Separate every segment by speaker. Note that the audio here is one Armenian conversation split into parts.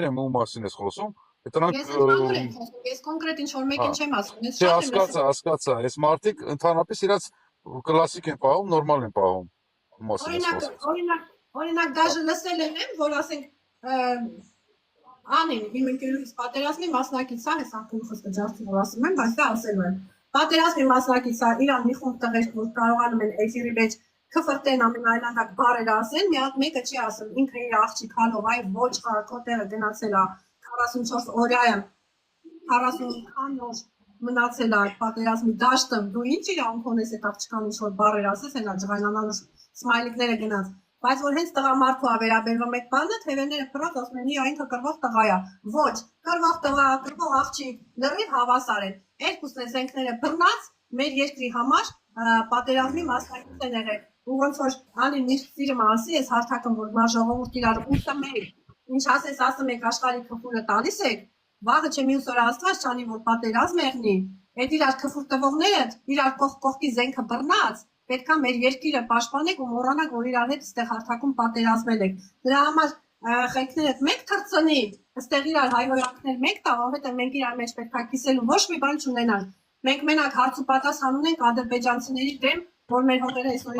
Speaker 1: եմ ու մասին ես խոսում, դրանք
Speaker 2: ես կոնկրետ ինչ-որ մեկին չեմ ասում, ես
Speaker 1: շատ եմ հասկացա, այս մարդիկ ընդհանրապես իրաց կլասիկ են պահում, նորմալ են պահում, մասին ես խոսում։
Speaker 2: Օրինակ դաժե լսել եմ, որ ասենք Անին, իմ ընկերուհիս պատերազմի մասնակից է, հեսա քուլխս կջարդի որ ասում եմ, բայց դա ասելու եմ։ Պատերազմի մասնակից է, իրան մի խումբ տղեր, որ կարողանում են էֆիրի մեջ քֆրտեն ամենայլանդակ բարեր ասեն, մի հատ մեկը չի ասում, ինքը իր աղջիկ հալով, այ ոչ քոտերը գնացել է 44 օրյա է, 40 օր մնացել է պատերազմի դաշտում, դու ինչ իրավունք ունես այդ աղջկան ինչ որ բարեր ասես, հենա ջղայնանալու սմայլիկները գնաց։ Բայց որ հենց տղամարդու է վերաբերվում այդ բանը, թևերները փռած ասում են, «Իա, ինքը կռվող տղա է»։ Ոչ, կռվող տղա, կռվող աղջիկ, լրիվ հավասար են։ Երկուսն են զենքները բռնած, մեր երկրի համար պատերազմի մասնակից են եղել։ Ու ոնց որ Անին միշտ սիրում ասի, այս հարթակը որ մա ժողովուրդ իրար ուսում եք, ինչ ասես ասում եք աշխարհի քֆուրը տալիս եք, վաղը չէ մյուս օրը Աստված չանի որ պատերազմ եղնի։ Այդ իրար քֆուր տվողները իրար կողքի զենքը բռնած պետքա մեր երկիրը պաշտպանեք ու մոռանաք, որ իրար հետ այստեղ հարթակում պատերազմել եք։ Դրա համար խելքներդ մեկ թռցնի, այստեղ իրար հայհոյանքներ մեկ տա, որովհետև մենք իրար մեջ պետքա կիսելու ոչ մի բան չունենանք։ Մենք մենակ հարց ու պատասխան ունենք ադրբեջանցիների դեմ, որ մեր հողերը այսօր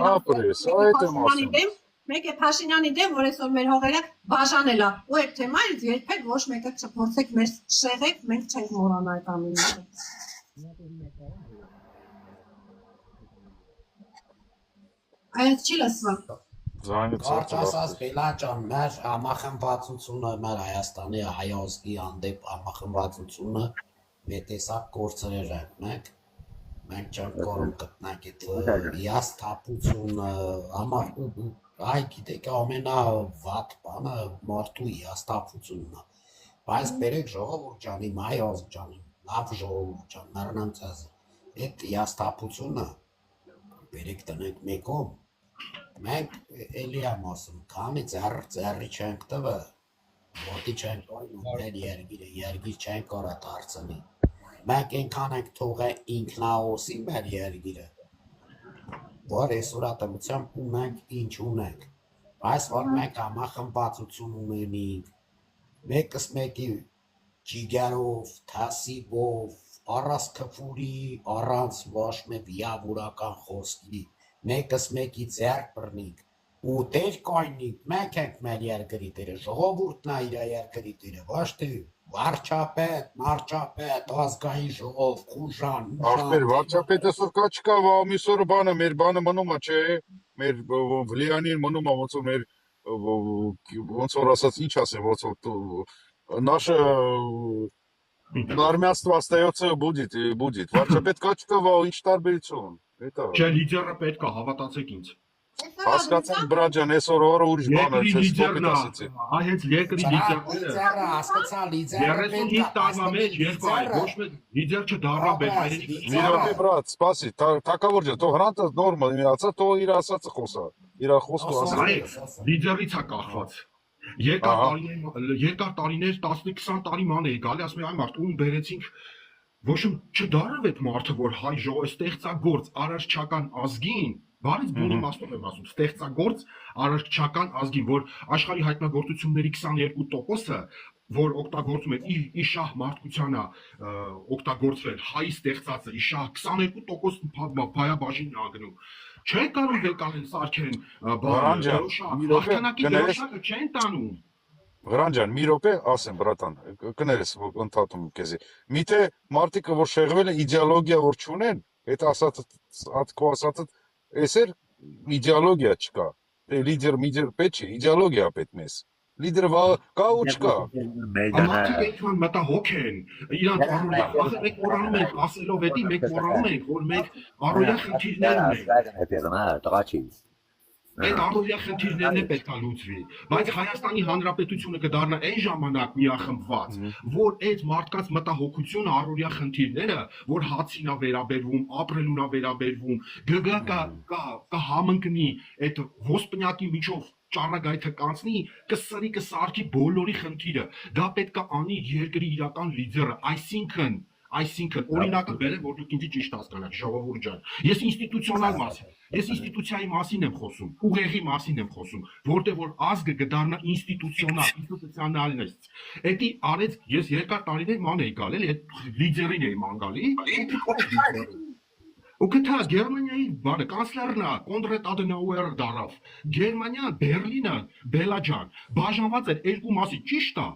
Speaker 2: դեմ, մեկ է Փաշինյանի դեմ, որ այսօր մեր հողերը բաժանել է։ Ու այդ թեմայից երբեք ոչ մեկը չփորձեք մեր շեղեք, մենք չենք մոռանա այդ ամենը։ Այդ չի լսվում։
Speaker 3: Կարծասած Բելաջան, մեր համախմբվածությունը, մեր Հայաստանի հայազգի հանդեպ համախմբվածությունը մի տեսակ կորցրել ենք մենք չենք կարող գտնենք այդ հիասթափությունը, այ գիտեք ամենավատ բանը մարդու հիասթափությունն է, բայց բերեք ժողովուրդ ջան, իմ հայազգ ջան, լավ ժողովուրդ ջան, մեռնեմ ձեզ, այդ հիասթափությունը բերեք տնենք մեկում, մենք էլի եմ ասում, քանի ձեռի չենք տվը, ոտի չենք տոյնում, մեր երգիր չենք կարա դարձնի, մենք ենքան ենք թողը ինքնաոսի մեր երգիրը, որ այսօրատմությամբ ունենք ինչ ունենք, բայց որ մենք համախմբվածություն ունենինք, մեկս մեկի ջիգարով, թասիբով, առանց քֆուրի, առանց ոչ մի վիավորական խոսքի, մեկս մեկի ձեռք բռնենք, ու տեր կայնիկ, մենք ենք մեր երկրի տերը, ժողովուրդն է իր երկրի տերը, ոչ թե վարչապետ, մարչապետ, ազգային ժողով, խուժան,
Speaker 1: ախպեր, վարչապետը սոր կա չկա, միս օրը բանը, մեր բանը մնում է, չէ, մեր վլիանին մնում է, ոնց որ ասած, ինչ ասեմ, ոնց որ, նաշը, Նարմյանство остается будет, վարչապետ կա չկա, ինչ տարբերություն,
Speaker 4: Չէ, լիդերը պետք է, հավատացեք ինձ։
Speaker 1: Հասկացանք բրաջան, այսօր օրը ուրիշ բան է, չես կոպիտ ասիցի։
Speaker 4: Այդ երկրի լիդերը,
Speaker 3: հասկացա, լիդերը
Speaker 4: 35 տարվա մեջ երկու այլ, ոչ մեկ լիդեր չդառա բերվայրի։
Speaker 1: Մի րոպե բրատ, սպասի, թակավոր ջան, թող հրանտը նորմալ իրացա, թող իր ասածը խոսա, իր խոսքը ասա։
Speaker 4: Լիդերից է կախված։ Երկար տարիներ, 10-20 տարի ման էի գալի, ասում եմ այ մարդ ում բերեցինք, ոչ չդարավ այդ մարդը, որ հայ ժողովուրդ ստեղծագործ արարչական ազգին, բարից բունի մասով եմ ասում, ստեղծագործ արարչական ազգին, որ աշխարհի հայտնագործությունների 22%-ը, որ օգտագործում են իր շահ մարդկությանը օգտագործվել, հայ ստեղծածը, իր շահ 22% փայաբաժին անգնում։ Չեն կարող վեկանեն սարքեն հաղթանակի դրոշակը չեն տանում։
Speaker 1: Վրանջան, մի րոպե ասեմ, բրատան, կներես ընդհատում քեզի։ Միթե մարդիկը, որ շեղվել է իդեոլոգիա, որ չունեն, այդ քո ասածը, էս էր իդեոլոգիա չկա։ Լիդեր պետք չէ, իդեոլոգիա պետք մեզ։ Լիդերը կա ու չկա։
Speaker 4: Մարդիկ այնքան մտահոգ են, իրանք առօրյա մենք մոռանում ենք ասելով էդի, մենք մոռանում ենք, որ մենք առօրյա խնդիրներ ունենք։ Այդ առօրյա խնդիրներն է պետք է լուծվի, բայց Հայաստանի Հանրապետությունը կդառնա այն ժամանակ միախմբված, որ այդ մարդկանց մտահոգությունը առօրյա խնդիրները, որ հացին է վերաբերվում, ապրելուն է վերաբերվում, կհամընկնի այդ ոսպնյակի միջով ճառագայթը կանցնի, կսրի կսարքի բոլորի խնդիրը, դա պետք է անի երկրի իրական լիդերը, այսինքն օրինակը բերեմ, որ դուք ինձ ճիշտ հասկանաք, ժողովուրդ ջան։ Ես ինստիտուցիոնալ մաս, Ես ինստիտուցիայի մասին եմ խոսում, ուղեղի մասին եմ խոսում, որտեղ որ ազգը կդառնա ինստիտուցիոնալ։ Էդի արեց ես երկար տարիներ ման էի գալ, էլի այդ լիդերին էի ման գալի։ Ու գտա Գերմանիայի բանը կանցլերն է, Կոնրադ Ադենաուերը դարավ։ Գերմանիա, Բերլինը, Բելաջան, բաժանված էր երկու մասի, ճիշտ է։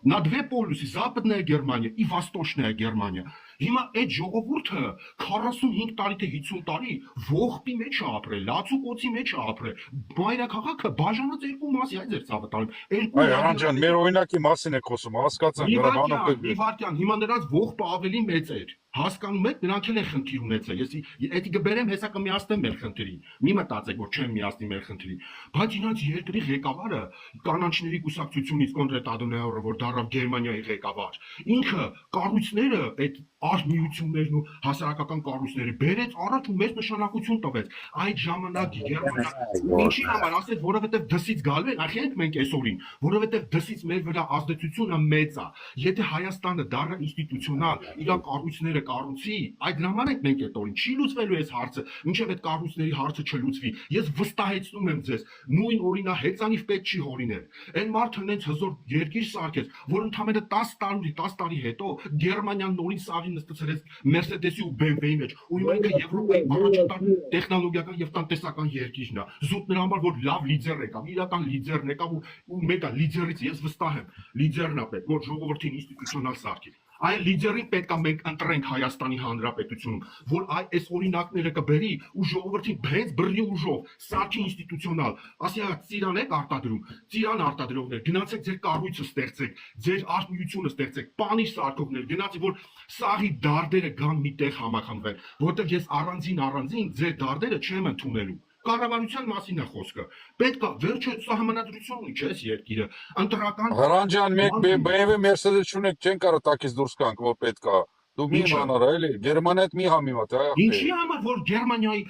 Speaker 4: На две полюсы, Западная Германия и Восточная Германия։ Հիմա այդ ժողովուրդը 45 տարի թե 50 տարի ողբի մեջ է ապրել, լացուկոցի մեջ է ապրել։ Մայրաքաղաքը բաժանած երկու մասի, այ ձեր ցավը տալու։ Երկու
Speaker 1: Այան ջան, մեր օրինակի մասին եք խոսում, հասկացանք, Ղարաբաղը։
Speaker 4: Իվարկյան, հիմա նրանց ողբը ավելի մեծ էր։ Հասկանում եք, նրանք էլ են խնդիր ունեցել։ Ես էդի կբերեմ, հեսա կմիացնեմ մեր խնդրին։ Մի մտածեք, որ չեմ միացնի մեր խնդրին։ Բայց իրանց երկրի ղեկավարը կանանչների կուսակցությունից Կոնրադ Ադենաուերը, որ դառավ Գերմանիայի ղեկավար, ինքը կառույցները այդ արհմիություններն ու հասարակական կառույցները բերեց առաջ ու մեծ նշանակություն տվեց։ Այդ ժամանակ Գերմանիա ինչի համար ասեց, որովհետև դսից գալու են, ախի ենք մենք այսօրին, որովհետև դսից մեր վրա ազդեցությունը մեծ է։ Եթե Հայաստանը դառնա ինստիտուցիոնալ, իր կառույցները կառուցի, այդ նման ենք մենք այդ օրին չի լուծվելու այս հարցը, մինչև այդ կառույցների հարցը չլուծվի։ Ես վստահեցնում եմ ձեզ, նույն օրինա հեծանիվ պետք չի հորինել։ Այն մարդը հենց հզոր երկիր սարքեց, որ ընդամենը 10 տարի հետո Գերմանիան նորից սաղի նստեցրեց Mercedes-ի ու BMW-ի մեջ, ու հիմա ինքը Եվրոպայի առաջատար տեխնոլոգիական եւ տնտեսական երկիրն է։ Զուտ նրա համար որ լավ լիդեր եկավ, իրական լիդերն եկավ ու մեկը լիդերից ես վստահ եմ, լիդերն է պետք, որ ժողովրդին ինստիտուցիոնալ սարքի։ Այ լիդերին պետք է մենք ընտրենք Հայաստանի Հանրապետությունում, որ այս օրինակները կբերի ու ժողովրդին բենց բռնի ուժով սարքի ինստիտուցիոնալ, ասի ծիրան եք արտադրում, ծիրան արտադրողներ, գնացեք ձեր կառույցը ստեղծեք, ձեր արհմիությունը ստեղծեք, պանիր սարքողներ, գնացեք որ սաղի դարդերը գան մի տեղ համախմբվեն, որտեղ ես առանձին ձեր դարդերը չեմ ընդունելու։ Կառավարության մասին է խոսքը։ Պետք է վերջը սահմանադրություն ունի, չէ՞, երկիրը։ Ընտրական
Speaker 1: Հրանտ ջան, մենք BMW Mercedes չունենք, չեն կարող տակից դուրս գանք, որ պետք է։ Դու մի բանար, էլի, Գերմանիայդ մի համեմատ, այ ախպեր։
Speaker 4: Ինչի համար որ Գերմանիայի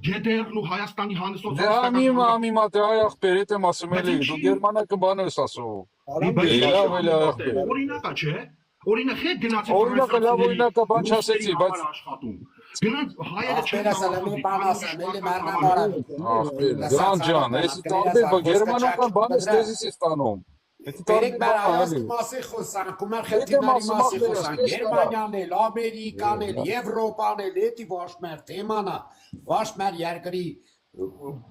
Speaker 4: GDR-ն ու Հայաստանի
Speaker 1: Դե
Speaker 4: հանրսոցիալիստական
Speaker 1: համեմատ, այ ախպեր, դա եմ ասում էլի, դու Գերմանիա կբան ես ասում։
Speaker 4: Օրինակա չէ։ Օրինակ հետ գնացի
Speaker 1: Օրինակը լավ օրինակը բան չասեցի, բայց
Speaker 4: գնաց հայերը չեն
Speaker 3: ասել, բան ասեմ, էլի մարմարը։
Speaker 1: Հրանտ ջան, այս տարբեր գերմանական բանը ստեզիս է ստանում։
Speaker 3: Բերեք մեր Հայաստանի մասի խոսանք, ու մեր խնդիրների մասի խոսանք, Գերմանիան էլ, Ամերիկան էլ, Եվրոպան էլ, էդի ոչ մեր թեման է, ոչ մեր երկրի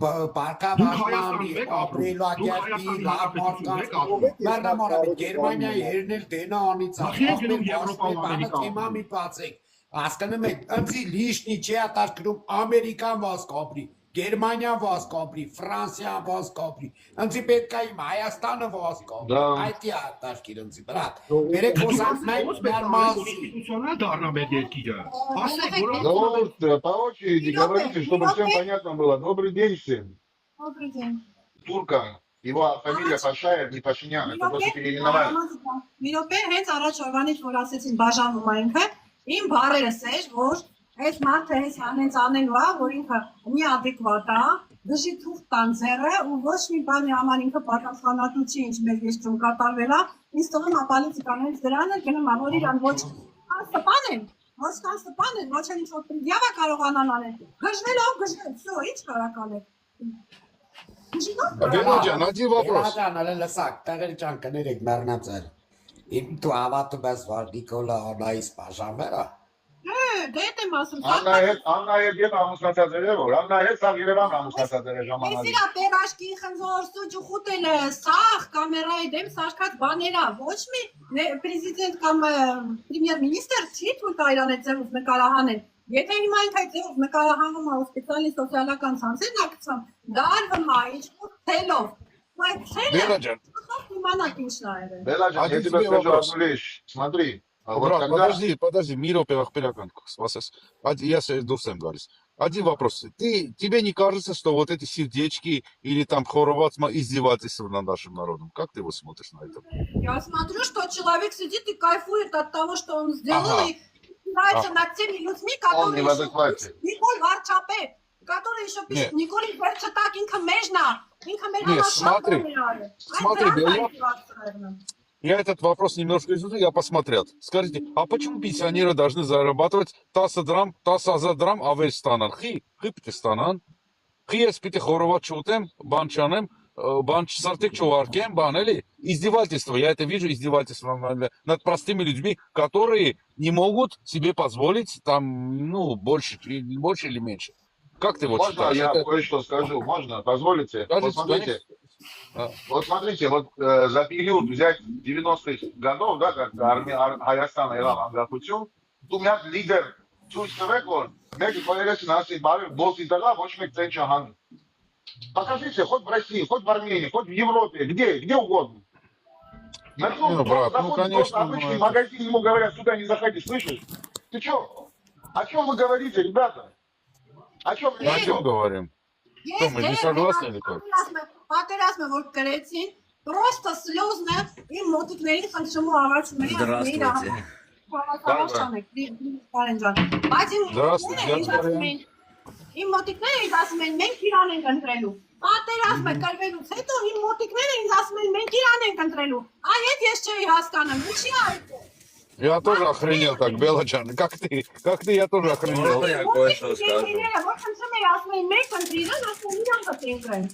Speaker 3: բարգավաճման ապրելակերպի լավ մարդկանց մերնամարը Գերմանիայի հերնել դենա անիծած բանը թեմա մի բացեք հասկանում եք ընձի լիշնի չի ատարկրում Ամերիկան վազ կապրի Գերմանիան վազ կապրի Ֆրանսիան վազ կապրի ընձի պետք է իմ Հայաստանը վազ կապրի այդ է ատարկիր ընձի բրատ բերեք խոսանք մեր մասի
Speaker 4: ինստիտուցիոնալ դառնա մեր երկիրը ասեք
Speaker 5: Ну вот, по очереди говорите, чтобы всем понятно было. Добрый день всем.
Speaker 2: Добрый день.
Speaker 5: Турка, его фамилия Пашаев, не Пашинян, это просто переименовали.
Speaker 2: Մի րոպե հենց առաջ օրվանից որ ասեցին բաժանվում է ինքը, իմ բառերս էր, որ այս մարդը հենց անելու է, որ ինքը մի adekvat է, դժի թուղթ տան ձեռը ու ոչ մի բանի համար ինքը պատասխանատու չի, ինչ մեր երկրում կատարվել է, ինձ թվում է պոլիտիկաներից դրան էլ գնում է, որ իրան ոչ սպանեն, ոչ կան սպանեն, ոչ էլ ինչ-որ դիավա կարողանան անել, գժվելով գժվել, всё, ինչ կարակ անել։
Speaker 1: Գերմանիան, один вопрос։
Speaker 3: Գերմանիան լսակ, տեղեր ջան կներեք մեռնացել։ Իմ դու հավատում ես, որ Նիկոլա Անայիս բաժանվելա։
Speaker 2: Դե եմ ասում։
Speaker 5: Աննայել ետ ամուսնացածեր է, որ Աննայել սաղ Երևան ամուսնացածեր է ժամանակ։
Speaker 2: Ես իրա տերաշկի խնձոր սուճ ու խուտելը սաղ կամերայի դեմ սարքած բաներա, ոչ մի պրեզիդենտ կամ պրեմիեր-մինիստր չի թույլ տա իրան այդ ձևով նկարահանել։ Եթե հիմա ինքը այդ ձևով նկարահանում է սպեցիալի սոցիալական ցանցերն ակցիան, դարվում է ինչ-որ թելով։
Speaker 1: Բելա ջան։
Speaker 2: Իմանաք ինչն է եղել։
Speaker 5: Бела Джан, я тебя скажу одну вещь. Смотри, вот
Speaker 1: Брат,
Speaker 5: когда...
Speaker 1: подожди, Миропе Ахпелякан, я дурсем говорю. Один вопрос. Тебе не кажется, что вот эти сердечки или там хоровацма издевательство над нашим народом? Как ты его смотришь на это?
Speaker 2: Я смотрю, что человек сидит и кайфует от того, что он сделал, и нравится над теми людьми,
Speaker 5: Он не в адеквате.
Speaker 2: Николь Варчапет, который еще пишет, Николь Верчатак, инка межна,
Speaker 1: Нет, смотри, я этот вопрос немножко изучил, я посмотрел. Скажите, а почему пенсионеры должны зарабатывать тасадрам, авельстанан? Хипти станан? Ես պիտի խորոված չուտեմ, բան չանեմ, бан сартик чуваркем, бан, или издевательство. Я это вижу, издевательство над простыми людьми, которые не могут себе позволить там, ну, больше или меньше. Как ты вот
Speaker 5: Можно
Speaker 1: считаешь?
Speaker 5: я
Speaker 1: Это-
Speaker 5: кое-что скажу? Можно? Позволите? Вот
Speaker 1: Конечно,
Speaker 5: смотрите,
Speaker 1: А.
Speaker 5: вот смотрите, вот за период взять 90-х годов, да, как Հայաստանը եղավ անկախություն, դու մի հատ լիդեր ցույց տվեք, որ մեկը կողերես ասի, բարի բոսի տղա, ոչ մեկ տեն չհանի։ Покажите, хоть в России, хоть в Армении, хоть в Европе, где угодно.
Speaker 1: Не, брат, ну, конечно,
Speaker 5: обычный
Speaker 1: ну,
Speaker 5: магазин, ему говорят, сюда не заходи, слышишь? Ты что? О чем вы говорите, ребята? О чем
Speaker 1: О
Speaker 5: речь
Speaker 1: чем
Speaker 5: идет?
Speaker 1: говорим? Что, мы не согласны или как?
Speaker 2: Պատերազմը որ կրեցին, просто слезно իմ մոտիկների խնդրում ու ավարտում էի
Speaker 6: Здравствуйте.
Speaker 2: Բայց
Speaker 1: Здравствуйте,
Speaker 2: իմ մոտիկները ինձ ասում են մենք Իրան ենք ընտրելու։ Պատերազմը կրվելուց հետո իմ մոտիկները ինձ ասում են մենք Իրան ենք ընտրելու։ Այդ ես չէի հասկանում, ինչի այդ է։
Speaker 1: Я тоже охренел так, Белочан. Как ты, я тоже охренел.
Speaker 6: Можно я кое-что скажу?
Speaker 2: Որ խնդրում էի ասում են մենք ընտրիրան, ասում են Իրան կընտրեն։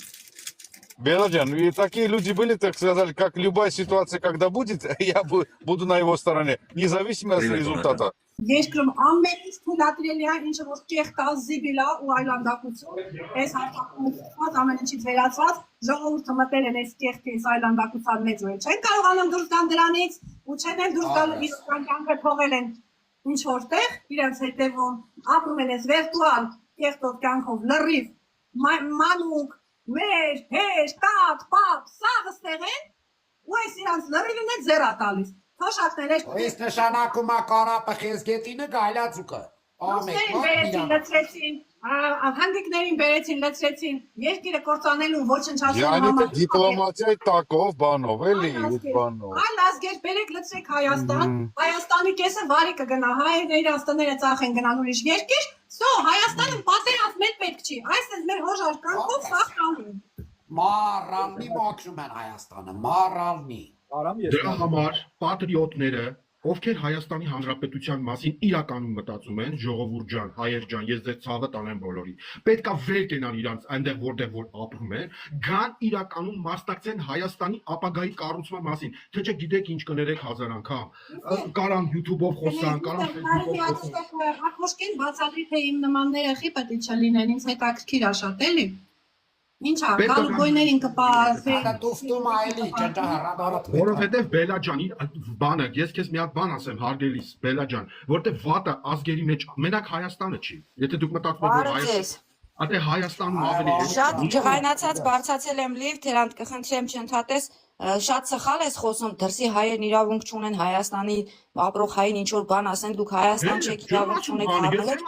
Speaker 1: Белоджан, и такие люди были, так сказали, как любая ситуация, когда будет, я буду на его стороне, независимо от
Speaker 6: Привет,
Speaker 1: результата.
Speaker 2: Երկրում ամեն ինչ թույլատրելի է, ինչը որ կեղտա, զիբիլա ու այլանդակություն, այս հարցակցված ամեն ինչից վերացված, ժողովուրդը մտել են այս կեղտի, այս այլանդակության մեջ ու չեն կարողանում դուրս գան դրանից ու չեն էլ դուրս գալ իրական կյանքը թողել են ինչ որտեղ, իրենց հետևում ապրում են այս վիրտուալ կեղտով կյանքով լրիվ, մանուկ, մեր, հեշ, տատ, պապ, սաղ ստեղեն ու այս իրանց լրիվին է ձերա տալիս։ Թոշակներ
Speaker 3: Այս նշանակում է կարապը խեզգետինը գայլացուկը։
Speaker 2: Ռուսներին բերեցին, լցրեցին, հանդիկներին բերեցին, լցրեցին, երկիրը կործանելու ոչնչացնելու
Speaker 1: Yani это дипломатия таков банов, или банов.
Speaker 2: Այլ ազգեր բերեք լցրեք Հայաստան, Հայաստանի կեսը վարի կգնա, հայերը իրենց տները ծախ են գնան ուրիշ երկիր, սո Հայաստանը պատերազմ մեր պետք չի, այս է մեր հոժար կանքով սաղկանում։
Speaker 3: Մարալնի մոքշում են Հայաստանը, մարալնի։
Speaker 4: Դրա համար պատրիոտները, ովքեր Հայաստանի Հանրապետության մասին իրականում մտածում են, ժողովուրդ ջան, հայեր ջան, ես ձեր ցավը տանեմ բոլորի։ Պետքա վեր կենան իրանց այնտեղ որտեղ որ ապրում են, գան իրականում մասնակցեն Հայաստանի ապագայի կառուցման մասին, թե չէ գիտեք ինչ կներեք հազար անգամ։ Կարան YouTube-ով խոսան, կարան Facebook-ով խոսան։
Speaker 2: Ախոշկին բացատրի թե իմ նմանները խի պետք է չլինեն, ինձ հետաքրքիր ա շատ էլի։ Ինչա, գալ գոյներին կպարզվի։
Speaker 3: Դա տուֆտում այլի, ճաճա հրադարատ։
Speaker 4: Որովհետև Բելա ջանի բանը, ես քեզ մի հատ բան ասեմ, հարգելիս Բելա ջան, որտեղ վատը ազգերի մեջ մենակ Հայաստանը չի։ Եթե դուք մտածում եք որ Հայաստանը, Հայաստանում ավելի
Speaker 7: Շատ ջղայնացած բարձացել եմ լիվ, թերանդ կխնդրեմ չընդհատես, շատ սխալ ես խոսում, դրսի հայերն իրավունք չունեն Հայաստանի ապրող հային ինչ որ բան ասեն, դուք Հայաստան չեք իրավունք չունեք հավելել։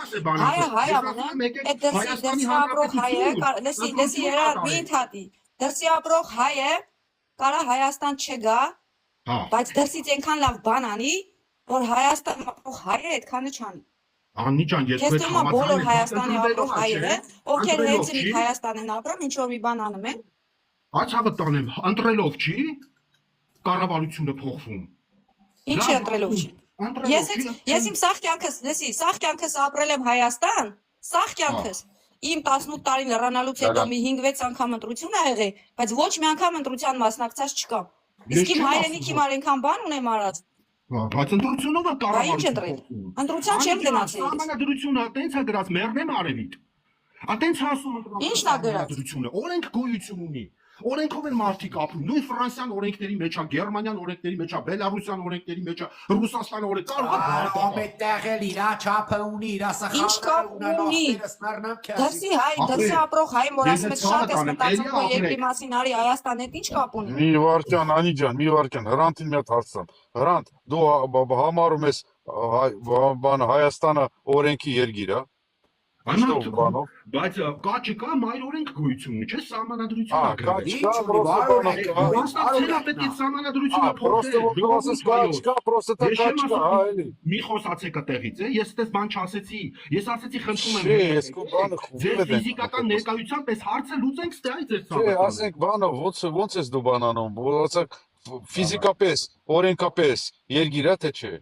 Speaker 7: Հայը մնա, այդ դրսի ապրող հայը, լսի երա մի ընդհատի, դրսի ապրող հայը կարա Հայաստան չգա, բայց դրսից այնքան լավ բան անի, որ Հայաստան ապրող հայը այդքանը չանի։
Speaker 4: Անի ջան, ես
Speaker 7: Ես
Speaker 4: հետ
Speaker 7: թվում է բոլոր Հայաստանի ապրող հայերը, ովքեր հենց Հայաստան են ապրում, ինչ որ մի բան անում են։
Speaker 4: Ացավը տանեմ, ընտրելով չի կառավարությունը փոխվում։
Speaker 7: Ինչ ընտրելով չի։ Ես իմ սաղ կյանքս, լսի, սաղ կյանքս ապրել եմ Հայաստան, սաղ կյանքս։ Իմ 18 տարին լրանալուց հետո մի 5-6 անգամ ընտրություն ա եղել, բայց ոչ մի անգամ ընտրության մասնակցած չկամ։ Իսկ իմ հայրենիքի համար այնքան բան ունեմ արած։
Speaker 4: Բայց ընտրությունով է կառավարությունը։
Speaker 7: Ընտրության չեմ գնացել։
Speaker 4: Համանadrությունը տենց է գրած մերնեմ արևիտ։ Ատենց ասում
Speaker 7: Ինչն ա գրած։
Speaker 4: ընտրությունը, օրենք գոյություն ունի։ Օրենքով են մարդիկ ապրում, նույն Ֆրանսիան օրենքների մեջ է, Գերմանիան օրենքների մեջ է, Բելարուսյան օրենքների մեջ է, Ռուսաստան օրենք կարող է
Speaker 3: Ամենտեղ էլ իր չափը ունի, իր
Speaker 7: Ինչ կապ ունի։ Դրսի հայ, դրսի ապրող հայ, որ ասում ես շատ ես մտածում քո երկրի մասին, արի Հայաստան հետ ինչ կապ ունի։
Speaker 1: Մի վարքյան, Անի ջան, մի վարքյան, Հրանտին մի հատ հարցամ։ Հրանտ, դու համարում ես Հայաստանը օրենքի երկիր, հա։
Speaker 4: Բայց կա չկա մայր օրենք գոյություն ունի, չէ՞ սահմանադրությունը
Speaker 1: просто так качка, էլի։
Speaker 4: Մի խոսացեք այդտեղից, ես այդպես բան չասեցի։ Ես ասեցի խնդրում եմ։
Speaker 1: Ես քո բանը
Speaker 4: Ձեր ֆիզիկական ներկայությամբ այս հարցը լուծենք ստե այդ ձեր ցավը։
Speaker 1: Չէ, ասենք բանը ոնց ես դու բան անում, ասեք ֆիզիկապես, օրենքապես, երկիր է թե չէ։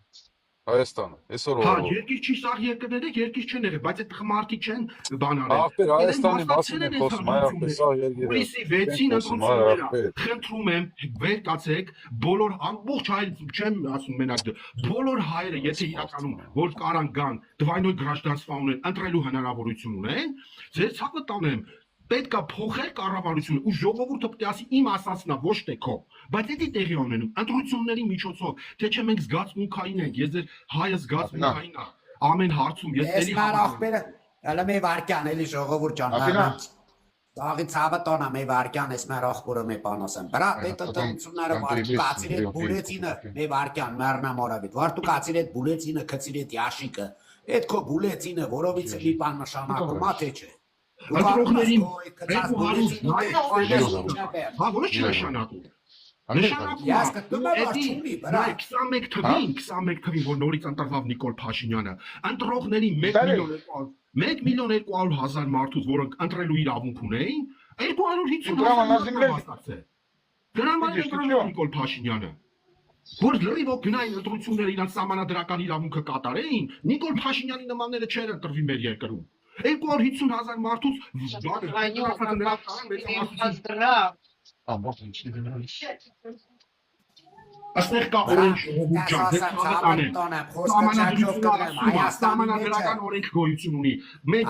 Speaker 1: Հայաստանը, այսօր
Speaker 4: Հա,
Speaker 1: օրը։
Speaker 4: երկիր չի սաղ երկրներ է, երկիր չեն եղել, բայց այդ մարդիկ չեն բան արել։
Speaker 1: Ախպեր Հայաստանի մասին է խոսում, այ ախպեր սա երկիրը։
Speaker 4: Հուլիսի 6-ին ընտրությունները, խնդրում եմ, վեր կացեք, բոլոր ամբողջ հայ չեմ ասում մենակ բոլոր հայերը, եթե իրականում որ կարան գան, դվայնոյ գրաժդանցվա ունեն, ընտրելու հնարավորություն ունեն, ձեր ցավը տանեմ, պետք է փոխել կառավարությունը ու ժողովուրդը պետք է ասի իմ ասածն է, ոչ թե քո, բայց դա տեղի ունենում ընտրությունների միջոցով, թե չէ մենք զգացմունքային ենք, ես ձեր հայը զգացմունքային է, ամեն հարցում ես
Speaker 3: էլի ախպերը, հələ մի վարքյան էլի ժողովուրդ ջան, Դաղի ցավը տոնա մի վարքյան էս մեր ախորը մի բանոսեմ։ Բրատ այդ ընտրությունները վարդու կացիր այդ բուլեցինը մի վարքյան մեռնամ օրավիտ։ Վարդու կացիր այդ բուլեցինը քցիր այդ ящիկը։ Այդ քո բուլեցինը որովից մի բան նշանակում է թե չէ։
Speaker 4: Ընտրողներին հա ոչ չի նշանակում։ Նշանակում է 21 թվին, որ նորից ընտրվավ Նիկոլ Փաշինյանը, ընտրողների 1 միլիոն 200,000 մարդուց, որոնք ընտրելու իրավունք ունեին, 250,000 դրան ընտրել Նիկոլ Փաշինյանը։ Որ լրիվ գնային ընտրությունները իրանց սահմանադրական իրավունքը կատարեին, Նիկոլ Փաշինյանի նմանները չեր ընտրվի մեր երկրում։ 250,000 մարդուց Աստեղ կա օրենք սահմանադրական օրենք գոյություն ունի։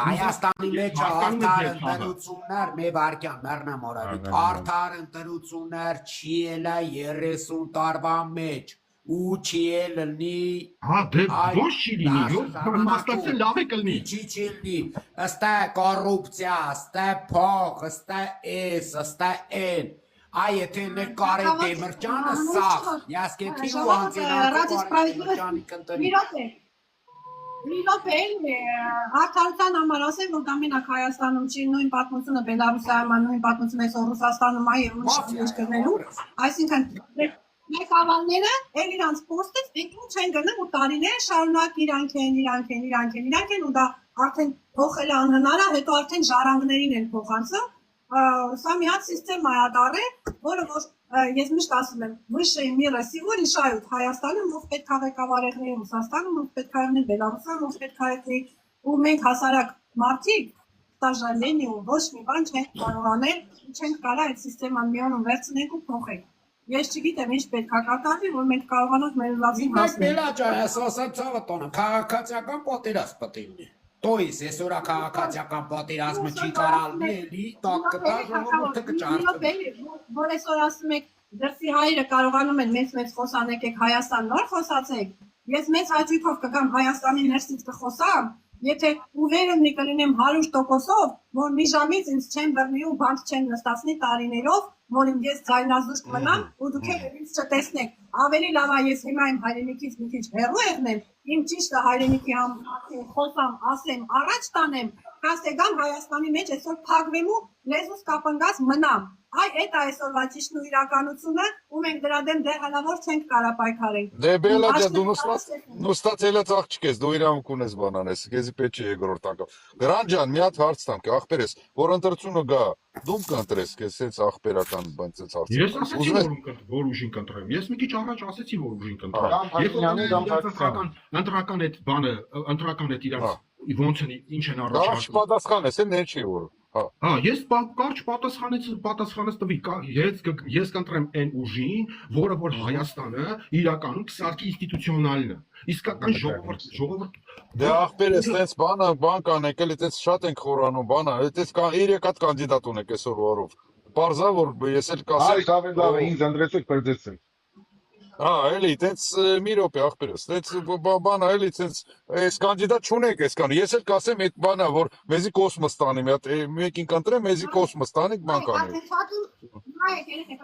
Speaker 3: Հայաստանի մեջ արդար ընտրություններ մի վարքյան մեռնամ օրավիտ արդար ընտրություններ չի էլա 30 տարվա մեջ ու չի էլնի
Speaker 4: հա դե ոչ չի լինի մաստացել լավ է կլինի
Speaker 3: չի լինի ըստե կոռուպցիա ըստե փող ըստե էս ըստե են Այ եթե նկարի Դեմիրճանը սաղ, յասկեթի ու անձինան
Speaker 2: Մի րոպե արդարության համար ասեմ, որ դա մենակ Հայաստանում չի, նույն պատմությունը Բելարուսիայում, նույն պատմությունը այսօր Ռուսաստանում է եւ ուրիշ երկրներում, այսինքն մեկավարները էլ իրանց պոստից ինքնին չեն գնում ու տարիներ շարունակ իրանք են ու դա արդեն փոխել է անհնար է, հետո արդեն ժառանգներին են փոխանցում Սա մի հատ սիստեմա է դառը, որը որ ես միշտ ասում եմ, высшие меры сего решают Հայաստանում, ով պետք է ղեկավարողների Ռուսաստանում, ով պետք է եղնի Բելարուսում, ով պետք է եղնի ու մենք հասարակ մարդիկ ստաժալենի ու ոչ մի բան չենք կարող անել, չենք կարող այդ սիստեման միանում վերցնենք ու փոխենք։ Ես չգիտեմ ինչ պետք է կատարվի, որ մենք կարողանանք մեր լավին հասնել։
Speaker 3: Բելա ջան, ասացա ցավը տոնը, քաղաքացիական պատերազմ պետք է լինի։ Տոյս այսօրա քաղաքացիական պատերազմը չի կարալնի էլի տակ կտա ժողովուրդը կճարծվի
Speaker 2: Որ այսօր ասում եք դրսի հայերը կարողանում են մեծ խոսանեք եք Հայաստան նոր խոսացեք Ես մեծ հաճույքով կգամ Հայաստանի ներսից կխոսամ Եթե ուղերը կլինեմ 100%-ով որ մի ժամից ինձ չեն բռնի ու բանտ չեն նստացնի տարիներով որ ես ձայնազուրկ մնամ ու դուք ինձ չտեսնեք ավելի լավ է ես հիմա իմ հայրենիքից մի քիչ հեռու եղնեմ իմ ճիշտը հայրենիքի համար խոսամ ասեմ առաջ տանեմ կասեգամ Հայաստանի մեջ այսօր փակվեմ ու լեզուս կապնգած մնամ այ այդ է այսօրվա ճիշտն ու իրականությունը ու մենք դրա դեմ դեղանավոր չենք կարա պայքարել
Speaker 1: Դե Բելա ջան դու նստացել աղջիկ ես դու իրավունք ունես բանանես քեզի պետք չի երկրորդ անգամ Գրանդ ջան մի հատ հարց տամ ախպեր ես որ ընտրությունը գա դու կընտրես քեզ sense ախպերական բան sense հարց
Speaker 4: Ես ասացի որ ուժին կընտրեմ ես մի քիչ առաջ ասեցի որ ուժին կընտրեմ ընտրական այդ բանը ընտրական այդ իրաց ոնց են ինչ են առաջ
Speaker 1: պատասխան ես էլ ներ չի որ
Speaker 4: Հա, ես կարճ պատասխանից տվի, ես կընտրեմ այն ուժին, որը որ Հայաստանը իրականում կսարքի ինստիտուցիոնալն է։ Իսկական ժողովուրդ
Speaker 1: Դե ախպեր ես տենց բան կանեք, էլի տենց շատ ենք խորանում բանը, տենց 3 հատ կանդիդատ ունեք այսօր օրով։ Պարզա որ ես էլ կասեմ
Speaker 5: Այս ավելավ ինձ ընդրեցեք բրդեցեք։
Speaker 1: էլի տենց մի րոպե ախպերս, տենց բանը էլի տենց այս կանդիդատ չունեք այսքան։ Ես էլ կասեմ այդ բանը որ մեզի կոսմոս տանի, մի հատ մեկին կընտրեմ, մեզի կոսմոս տանիք բան կանի։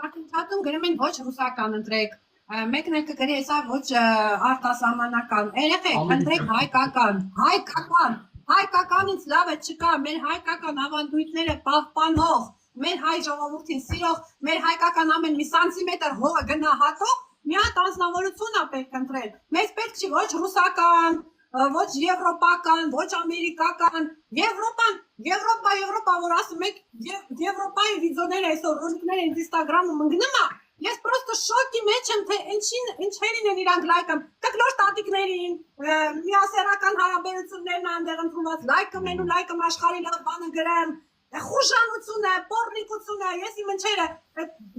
Speaker 2: Ակնթատում գրում են ոչ ռուսական ընտրեք։ Մեկն էլ կգրի հեսա ոչ արտասահմանական։ Երեխեք, ընտրեք հայկական։ Հայկականից լավը չկա, մեր հայկական ավանդույթները պահպանող, մեր հայ ժողովրդին սիրող, մեր հայկական ամեն մի սանտիմետր հողը գնահատող Մի հատ անձնավորություն է պետք ընտրել։ Մեզ պետք չի ոչ ռուսական, ոչ եվրոպական, ոչ ամերիկական, Եվրոպա, որ ասում եք, Եվրոպայի վիդեոները այսօր ռոլիկները ինձ Instagram-ում ընկնում է։ Ես պրոստը շոկի մեջ եմ, թե ինչերին են իրանք լայքան։ Մկլոր տատիկներին, միասեռական հարաբերություններն այնտեղ ընդունված, լայքը մենու լայքը աշխարհի լավ բանը գրեմ, խուժանությունը, պոռնիկությունը, ես իմ ընչերը,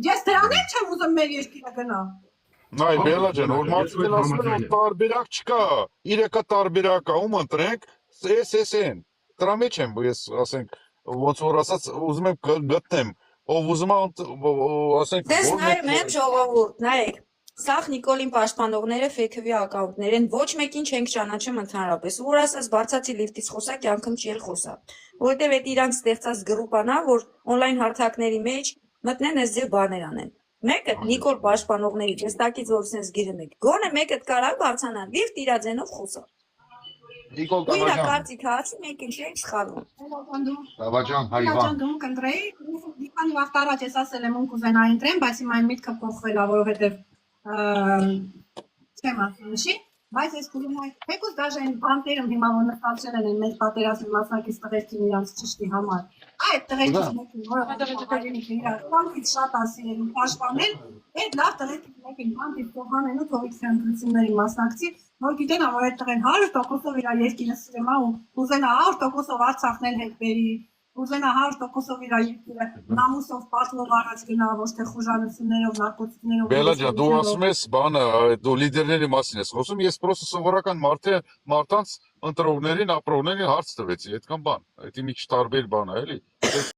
Speaker 2: ես դրանից չեմ ուզում մեր երկիրը գնա։
Speaker 1: Այ Բելա ջան, որ մարդիկ ասում են որ տարբերակ չկա, իրեկա տարբերակ է, ում ընտրենք, էս։ Դրա մեջ եմ ես ասենք ոնց որ ասած ուզում եմ գտնեմ, ով ուզում է ասենք
Speaker 7: Դες նայեք մեր ժողովուրդ, նայեք։ Սաղ Նիկոլին պաշտպանողները ֆեյքվի ակաունտներ են, ոչ մեկին չենք ճանաչում ընդհանրապես։ Որ ասած բարձացի լիֆտից խոսա, կյանքում չի էլ խոսա։ Որովհետև այդ իրանք ստեղծած գրուպանա, որ օնլայն հարթակների մեջ մտնեն այս ձև բաներ անեն։ Մեկը Նիկոլ պաշտպանողների ճստակից որ sense գիրում եք։ Գոնե մեկը կարա բարձանալ լիֆտ իր ձենով խոսա։
Speaker 5: Նիկոլ
Speaker 7: Ու իր
Speaker 5: Տավաջան,
Speaker 7: կարծիքը ասի մեկին չէ սխալվում։
Speaker 5: Տավաջան, հայվան։
Speaker 2: Դու կընտրեի, մի քանի վաղ առաջ ես ասել եմ ում կուզենայի ընտրեմ, բայց հիմա այն միտքը փոխվել է, որովհետև չեմ ասում ինչի, բայց ես կուզում եմ, թեկուզ դաժե այն բանտերում հիմա որ նկատել են մեր պատերազմի մասնակից տղերքին իրանց ճիշտի համար։ Այդ տղերքից մեկին, որը հայրենիքը իր բանտից շատ ասել, պաշտպանել, այդ լավ տղերքից մեկին բանտից փոխանեն ու թողի քննությունների մասնակցի, որ գիտեն, որ այդ տղեն 100%-ով իր երկիրը սիրում է ու ուզենա 100%-ով Արցախն էլ հետ բերի, ուզենա 100%-ով իր երկիրը նամուսով պատվով առաջ գնա, ոչ թե խուժանություններով, նարկոտիկներով։
Speaker 1: Բելա ջան, դու ասում ես բանը, դու լիդերների մասին ես խոսում, ես պրոստը սովորական մարդանց ընտրողներին, ապրողներին հարց տվեցի, այդքան բան, դա մի քիչ տարբեր բան է, էլի։